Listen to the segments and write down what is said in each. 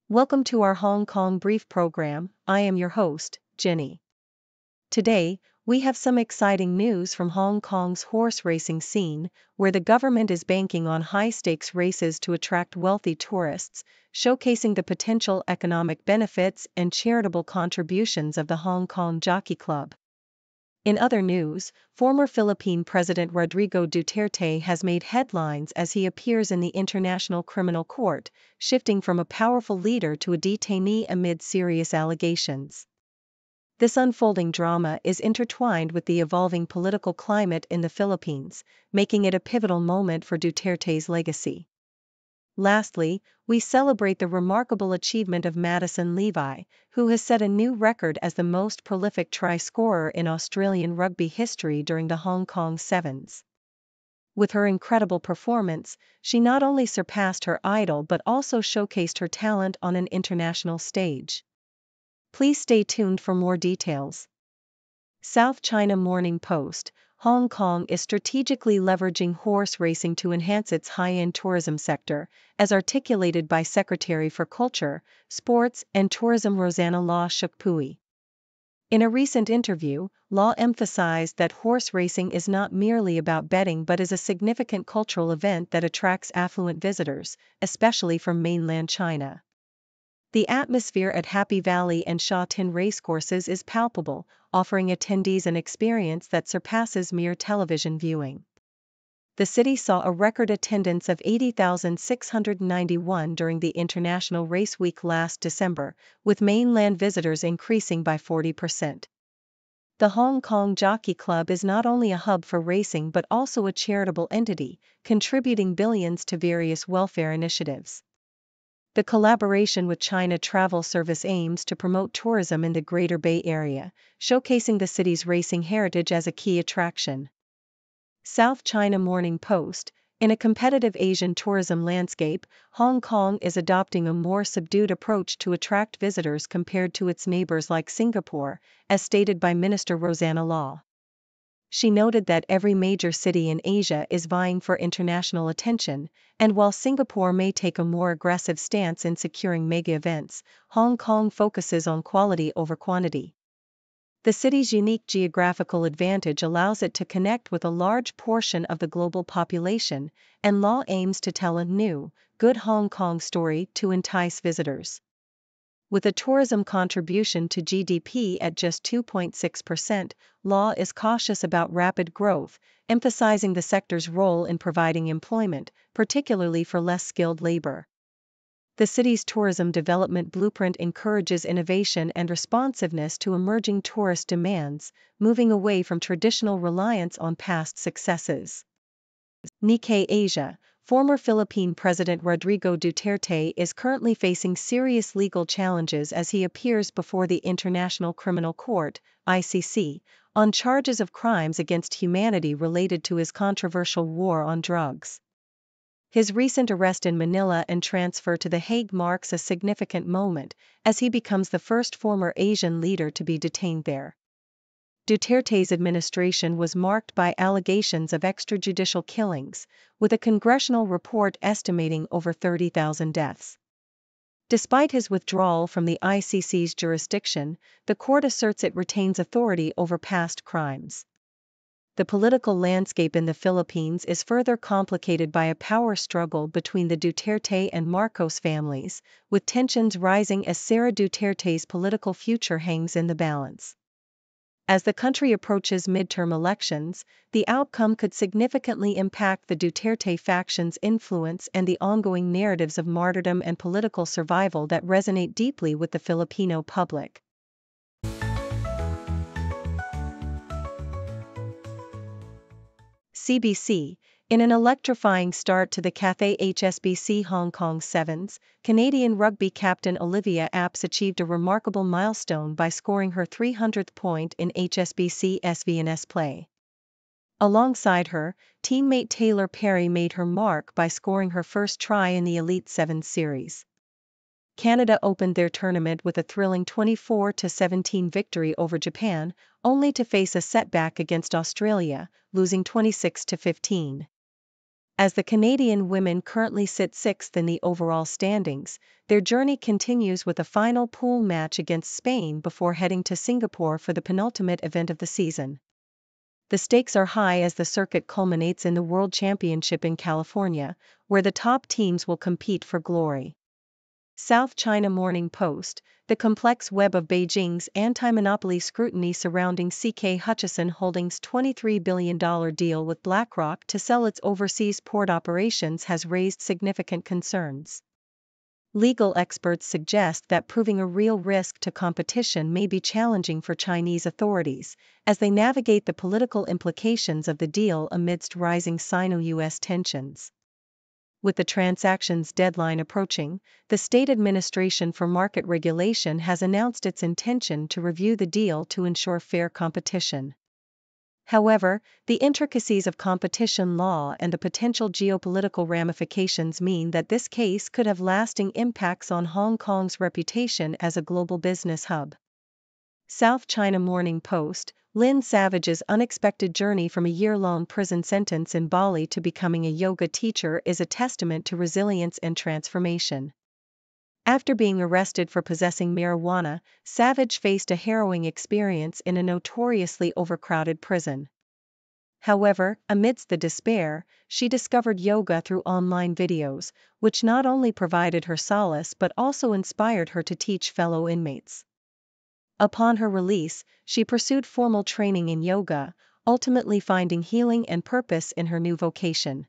Welcome to our Hong Kong Brief program. I am your host, Jenny. Today, we have some exciting news from Hong Kong's horse racing scene, where the government is banking on high-stakes races to attract wealthy tourists, showcasing the potential economic benefits and charitable contributions of the Hong Kong Jockey Club. In other news, former Philippine President Rodrigo Duterte has made headlines as he appears in the International Criminal Court, shifting from a powerful leader to a detainee amid serious allegations. This unfolding drama is intertwined with the evolving political climate in the Philippines, making it a pivotal moment for Duterte's legacy. Lastly, we celebrate the remarkable achievement of Maddison Levi, who has set a new record as the most prolific try scorer in Australian rugby history during the Hong Kong Sevens. With her incredible performance, she not only surpassed her idol but also showcased her talent on an international stage. Please stay tuned for more details. South China Morning Post: Hong Kong is strategically leveraging horse racing to enhance its high-end tourism sector, as articulated by Secretary for Culture, Sports and Tourism Rosanna Law Shuk Pui. In a recent interview, Law emphasized that horse racing is not merely about betting but is a significant cultural event that attracts affluent visitors, especially from mainland China. The atmosphere at Happy Valley and Sha Tin racecourses is palpable, offering attendees an experience that surpasses mere television viewing. The city saw a record attendance of 80,691 during the International Race Week last December, with mainland visitors increasing by 40%. The Hong Kong Jockey Club is not only a hub for racing but also a charitable entity, contributing billions to various welfare initiatives. The collaboration with China Travel Service aims to promote tourism in the Greater Bay Area, showcasing the city's racing heritage as a key attraction. South China Morning Post: in a competitive Asian tourism landscape, Hong Kong is adopting a more subdued approach to attract visitors compared to its neighbors like Singapore, as stated by Minister Rosanna Law. She noted that every major city in Asia is vying for international attention, and while Singapore may take a more aggressive stance in securing mega events, Hong Kong focuses on quality over quantity. The city's unique geographical advantage allows it to connect with a large portion of the global population, and Law aims to tell a new, good Hong Kong story to entice visitors. With a tourism contribution to GDP at just 2.6%, Law is cautious about rapid growth, emphasizing the sector's role in providing employment, particularly for less skilled labor. The city's tourism development blueprint encourages innovation and responsiveness to emerging tourist demands, moving away from traditional reliance on past successes. Nikkei Asia: former Philippine President Rodrigo Duterte is currently facing serious legal challenges as he appears before the International Criminal Court, ICC, on charges of crimes against humanity related to his controversial war on drugs. His recent arrest in Manila and transfer to The Hague marks a significant moment, as he becomes the first former Asian leader to be detained there. Duterte's administration was marked by allegations of extrajudicial killings, with a congressional report estimating over 30,000 deaths. Despite his withdrawal from the ICC's jurisdiction, the court asserts it retains authority over past crimes. The political landscape in the Philippines is further complicated by a power struggle between the Duterte and Marcos families, with tensions rising as Sara Duterte's political future hangs in the balance. As the country approaches midterm elections, the outcome could significantly impact the Duterte faction's influence and the ongoing narratives of martyrdom and political survival that resonate deeply with the Filipino public. CBC: in an electrifying start to the Cathay HSBC Hong Kong Sevens, Canadian rugby captain Olivia Apps achieved a remarkable milestone by scoring her 300th point in HSBC SVNS play. Alongside her, teammate Taylor Perry made her mark by scoring her first try in the Elite Sevens series. Canada opened their tournament with a thrilling 24-17 victory over Japan, only to face a setback against Australia, losing 26-15. As the Canadian women currently sit sixth in the overall standings, their journey continues with a final pool match against Spain before heading to Singapore for the penultimate event of the season. The stakes are high as the circuit culminates in the World Championship in California, where the top teams will compete for glory. South China Morning Post: the complex web of Beijing's anti-monopoly scrutiny surrounding CK Hutchison Holdings' $23 billion deal with BlackRock to sell its overseas port operations has raised significant concerns. Legal experts suggest that proving a real risk to competition may be challenging for Chinese authorities, as they navigate the political implications of the deal amidst rising Sino-US tensions. With the transaction's deadline approaching, the State Administration for Market Regulation has announced its intention to review the deal to ensure fair competition. However, the intricacies of competition law and the potential geopolitical ramifications mean that this case could have lasting impacts on Hong Kong's reputation as a global business hub. South China Morning Post: Lin Savage's unexpected journey from a year-long prison sentence in Bali to becoming a yoga teacher is a testament to resilience and transformation. After being arrested for possessing marijuana, Savage faced a harrowing experience in a notoriously overcrowded prison. However, amidst the despair, she discovered yoga through online videos, which not only provided her solace but also inspired her to teach fellow inmates. Upon her release, she pursued formal training in yoga, ultimately finding healing and purpose in her new vocation.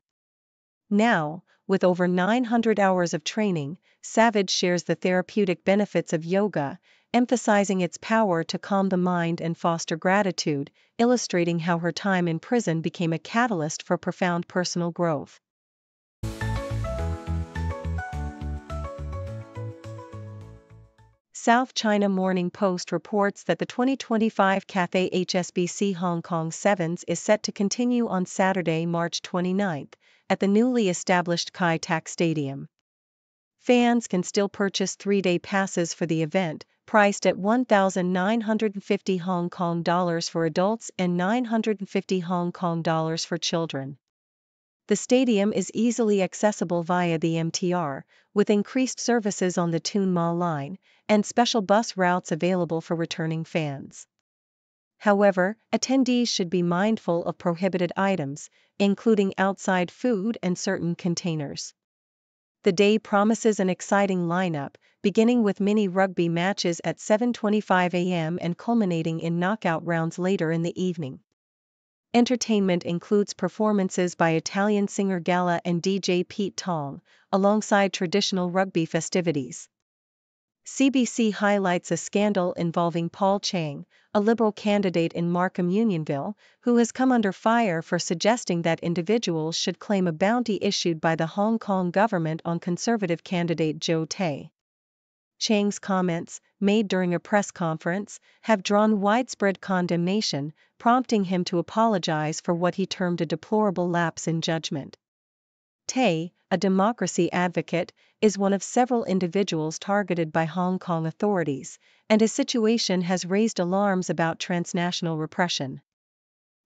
Now, with over 900 hours of training, Savage shares the therapeutic benefits of yoga, emphasizing its power to calm the mind and foster gratitude, illustrating how her time in prison became a catalyst for profound personal growth. South China Morning Post reports that the 2025 Cathay HSBC Hong Kong Sevens is set to continue on Saturday, March 29, at the newly established Kai Tak Stadium. Fans can still purchase 3-day passes for the event, priced at 1,950 Hong Kong dollars for adults and 950 Hong Kong dollars for children. The stadium is easily accessible via the MTR, with increased services on the Tuen Ma line, and special bus routes available for returning fans. However, attendees should be mindful of prohibited items, including outside food and certain containers. The day promises an exciting lineup, beginning with mini rugby matches at 7:25 a.m. and culminating in knockout rounds later in the evening. Entertainment includes performances by Italian singer Gala and DJ Pete Tong, alongside traditional rugby festivities. CBC highlights a scandal involving Paul Chang, a Liberal candidate in Markham Unionville, who has come under fire for suggesting that individuals should claim a bounty issued by the Hong Kong government on Conservative candidate Joe Tai. Chang's comments, made during a press conference, have drawn widespread condemnation, prompting him to apologize for what he termed a deplorable lapse in judgment. Tai, a democracy advocate, is one of several individuals targeted by Hong Kong authorities, and his situation has raised alarms about transnational repression.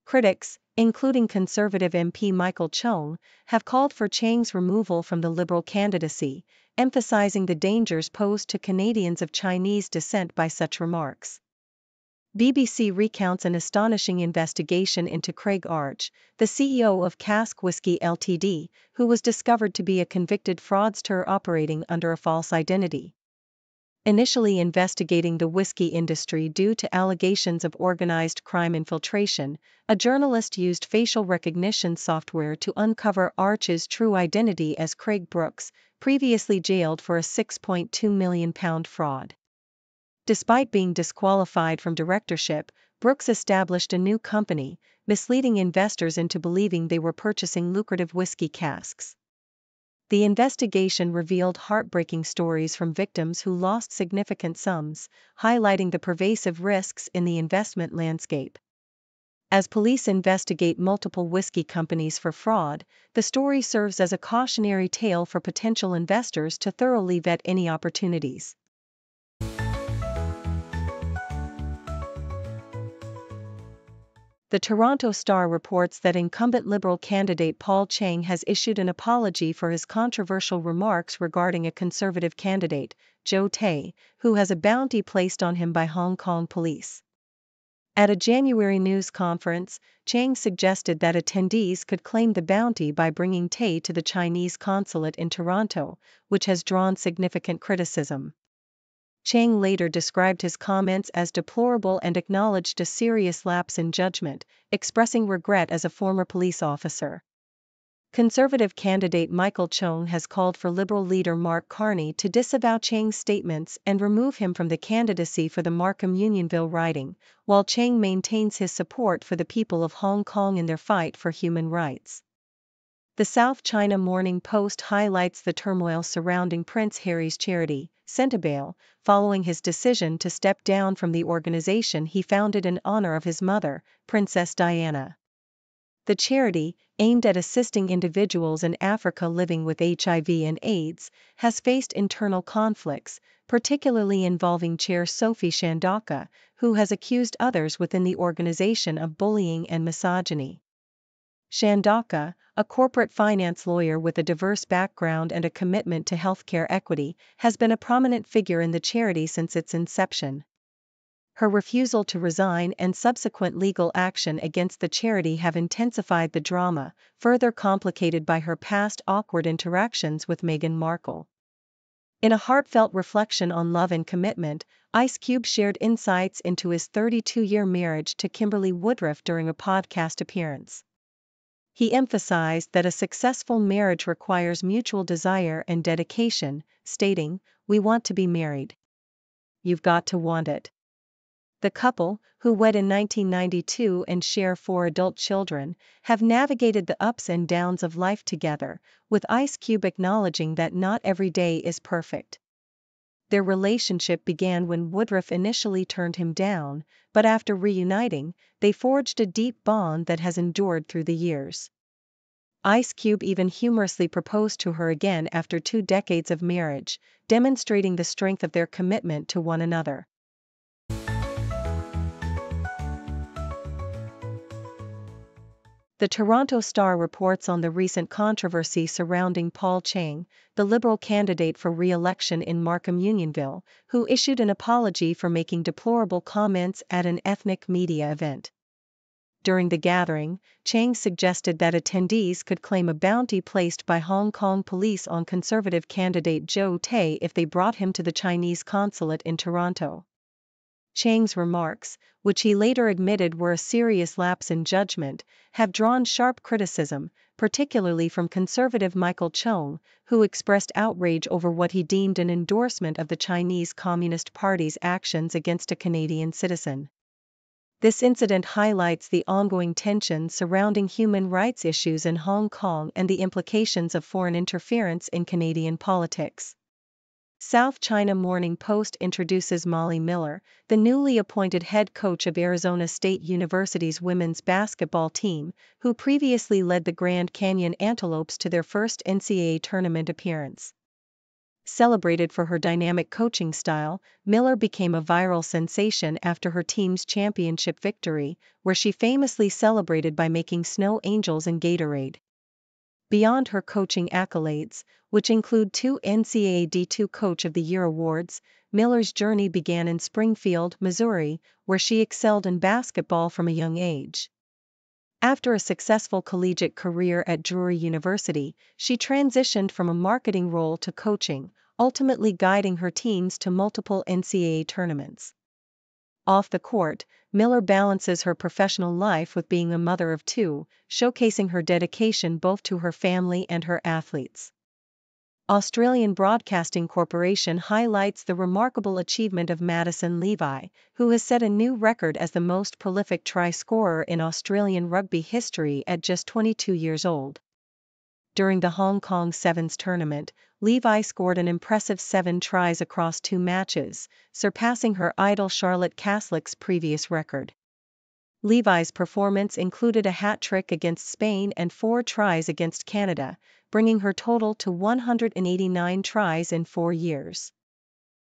Critics, including Conservative MP Michael Cheung, have called for Chang's removal from the Liberal candidacy, emphasizing the dangers posed to Canadians of Chinese descent by such remarks. BBC recounts an astonishing investigation into Craig Arch, the CEO of Cask Whisky Ltd., who was discovered to be a convicted fraudster operating under a false identity. Initially investigating the whiskey industry due to allegations of organized crime infiltration, a journalist used facial recognition software to uncover Arch's true identity as Craig Brooks, previously jailed for a £6.2 million fraud. Despite being disqualified from directorship, Brooks established a new company, misleading investors into believing they were purchasing lucrative whiskey casks. The investigation revealed heartbreaking stories from victims who lost significant sums, highlighting the pervasive risks in the investment landscape. As police investigate multiple whiskey companies for fraud, the story serves as a cautionary tale for potential investors to thoroughly vet any opportunities. The Toronto Star reports that incumbent Liberal candidate Paul Chang has issued an apology for his controversial remarks regarding a Conservative candidate, Joe Tay, who has a bounty placed on him by Hong Kong police. At a January news conference, Chang suggested that attendees could claim the bounty by bringing Tay to the Chinese consulate in Toronto, which has drawn significant criticism. Chang later described his comments as deplorable and acknowledged a serious lapse in judgment, expressing regret as a former police officer. Conservative candidate Michael Cheung has called for Liberal leader Mark Carney to disavow Chang's statements and remove him from the candidacy for the Markham-Unionville riding, while Chang maintains his support for the people of Hong Kong in their fight for human rights. The South China Morning Post highlights the turmoil surrounding Prince Harry's charity, Centibale, following his decision to step down from the organization he founded in honor of his mother, Princess Diana. The charity, aimed at assisting individuals in Africa living with HIV and AIDS, has faced internal conflicts, particularly involving Chair Sophie Shandoka, who has accused others within the organization of bullying and misogyny. Shandoka, a corporate finance lawyer with a diverse background and a commitment to healthcare equity, has been a prominent figure in the charity since its inception. Her refusal to resign and subsequent legal action against the charity have intensified the drama, further complicated by her past awkward interactions with Meghan Markle. In a heartfelt reflection on love and commitment, Ice Cube shared insights into his 32-year marriage to Kimberly Woodruff during a podcast appearance. He emphasized that a successful marriage requires mutual desire and dedication, stating, "We want to be married. You've got to want it." The couple, who wed in 1992 and share 4 adult children, have navigated the ups and downs of life together, with Ice Cube acknowledging that not every day is perfect. Their relationship began when Woodruff initially turned him down, but after reuniting, they forged a deep bond that has endured through the years. Ice Cube even humorously proposed to her again after 2 decades of marriage, demonstrating the strength of their commitment to one another. The Toronto Star reports on the recent controversy surrounding Paul Chang, the Liberal candidate for re-election in Markham-Unionville, who issued an apology for making deplorable comments at an ethnic media event. During the gathering, Chang suggested that attendees could claim a bounty placed by Hong Kong police on Conservative candidate Joe Tay if they brought him to the Chinese consulate in Toronto. Chang's remarks, which he later admitted were a serious lapse in judgment, have drawn sharp criticism, particularly from conservative Michael Cheung, who expressed outrage over what he deemed an endorsement of the Chinese Communist Party's actions against a Canadian citizen. This incident highlights the ongoing tensions surrounding human rights issues in Hong Kong and the implications of foreign interference in Canadian politics. South China Morning Post introduces Molly Miller, the newly appointed head coach of Arizona State University's women's basketball team, who previously led the Grand Canyon Antelopes to their first NCAA tournament appearance. Celebrated for her dynamic coaching style, Miller became a viral sensation after her team's championship victory, where she famously celebrated by making snow angels and Gatorade. Beyond her coaching accolades, which include 2 NCAA D2 Coach of the Year awards, Miller's journey began in Springfield, Missouri, where she excelled in basketball from a young age. After a successful collegiate career at Drury University, she transitioned from a marketing role to coaching, ultimately guiding her teams to multiple NCAA tournaments. Off the court, Miller balances her professional life with being a mother of 2, showcasing her dedication both to her family and her athletes. Australian Broadcasting Corporation highlights the remarkable achievement of Maddison Levi, who has set a new record as the most prolific try scorer in Australian rugby history at just 22 years old. During the Hong Kong Sevens tournament, Levi scored an impressive 7 tries across 2 matches, surpassing her idol Charlotte Caslick's previous record. Levi's performance included a hat-trick against Spain and 4 tries against Canada, bringing her total to 189 tries in 4 years.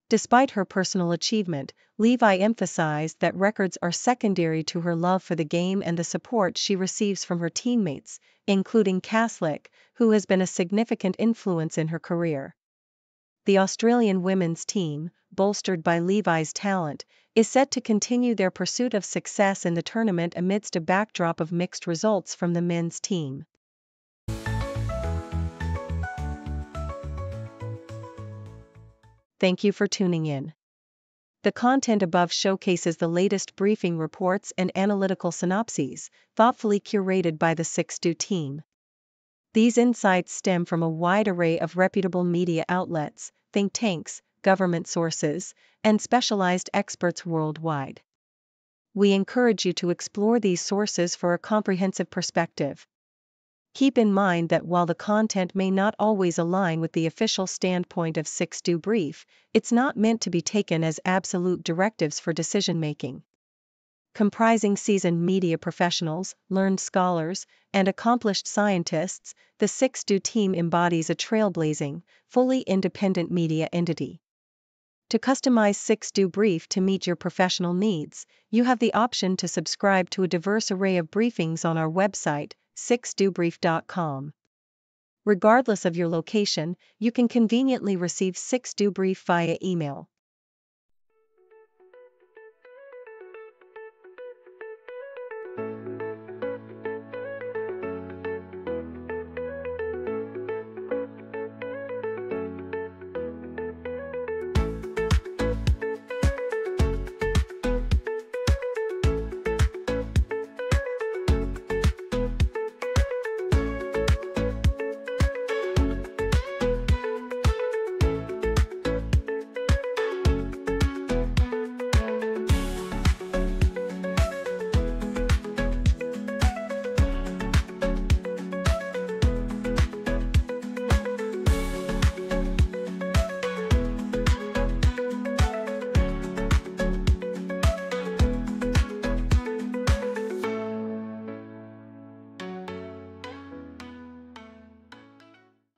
Despite her personal achievement, Levi emphasized that records are secondary to her love for the game and the support she receives from her teammates, including Caslick, who has been a significant influence in her career. The Australian women's team, bolstered by Levi's talent, is set to continue their pursuit of success in the tournament amidst a backdrop of mixed results from the men's team. Thank you for tuning in. The content above showcases the latest briefing reports and analytical synopses, thoughtfully curated by the 6Do team. These insights stem from a wide array of reputable media outlets, think tanks, government sources, and specialized experts worldwide. We encourage you to explore these sources for a comprehensive perspective. Keep in mind that while the content may not always align with the official standpoint of 6Do Brief, it's not meant to be taken as absolute directives for decision-making. Comprising seasoned media professionals, learned scholars, and accomplished scientists, the 6Do team embodies a trailblazing, fully independent media entity. To customize 6Do Brief to meet your professional needs, you have the option to subscribe to a diverse array of briefings on our website, 6dobrief.com. Regardless of your location, you can conveniently receive 6Do Brief via email.